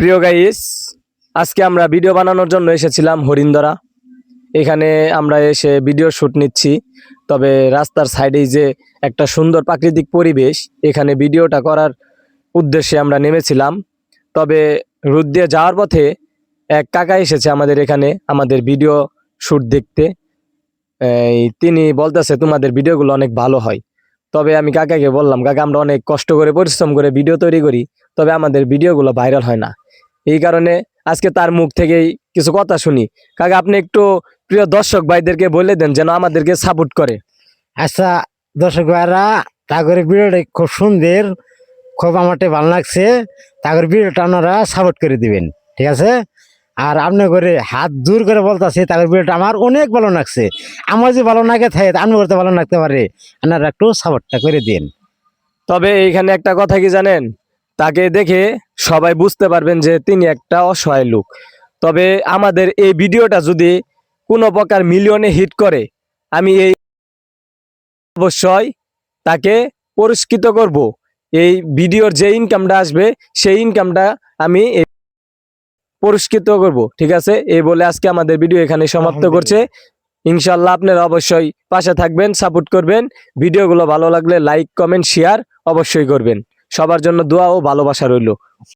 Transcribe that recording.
প্রিয় গাইস, আজকে আমরা ভিডিও বানানোর জন্য এসেছিলাম হরিন্দরা। এখানে আমরা এসে ভিডিও শুট নিচ্ছি। তবে রাস্তার সাইডেই যে একটা সুন্দর প্রাকৃতিক পরিবেশ, এখানে ভিডিওটা করার উদ্দেশ্যে আমরা নেমেছিলাম। তবে রোদ দিয়ে যাওয়ার পথে এক কাকা এসেছে আমাদের এখানে আমাদের ভিডিও শুট দেখতে। তিনি বলতেছে তোমাদের ভিডিওগুলো অনেক ভালো হয়। তবে আমি কাকাকে বললাম, কাকা আমরা অনেক কষ্ট করে পরিশ্রম করে ভিডিও তৈরি করি, তবে আমাদের ভিডিওগুলো ভাইরাল হয় না। এই কারণে আজকে তার মুখ থেকেই কিছু কথা শুনি। কাকা আপনি একটু প্রিয় দর্শক ভাইদেরকে বলে দেন যেন আমাদেরকে সাপোর্ট করে। আচ্ছা দর্শক ভাইরা, তাগর ভিডিওটা খুব সুন্দর, খুব আমারটা ভালো লাগছে। তাগর ভিডিওটা আপনারা সাপোর্ট করে দিবেন, ঠিক আছে? আর আপনি করে হাত দূর করে বলতেছে তাগর ভিডিওটা আমার অনেক ভালো লাগছে। আমার যে ভালো লাগে থাকে আপনি করতে ভালো লাগতে পারে, আপনারা একটু সাপোর্টটা করে দিন। তবে এইখানে একটা কথা কি জানেন, তাকে দেখে সবাই বুঝতে পারবেন যে তিনি একটা অসহায় লোক। তবে আমাদের এই ভিডিওটা যদি কোনো প্রকার মিলিয়নে হিট করে, আমি এই অবশ্যই তাকে পুরস্কৃত করব। এই ভিডিওর যে ইনকামটা আসবে সেই ইনকামটা আমি পুরস্কৃত করব, ঠিক আছে? এই বলে আজকে আমাদের ভিডিও এখানে সমাপ্ত করছে। ইনশাল্লাহ আপনারা অবশ্যই পাশে থাকবেন, সাপোর্ট করবেন। ভিডিওগুলো ভালো লাগলে লাইক কমেন্ট শেয়ার অবশ্যই করবেন। সবার জন্য দোয়া ও ভালোবাসা রইল।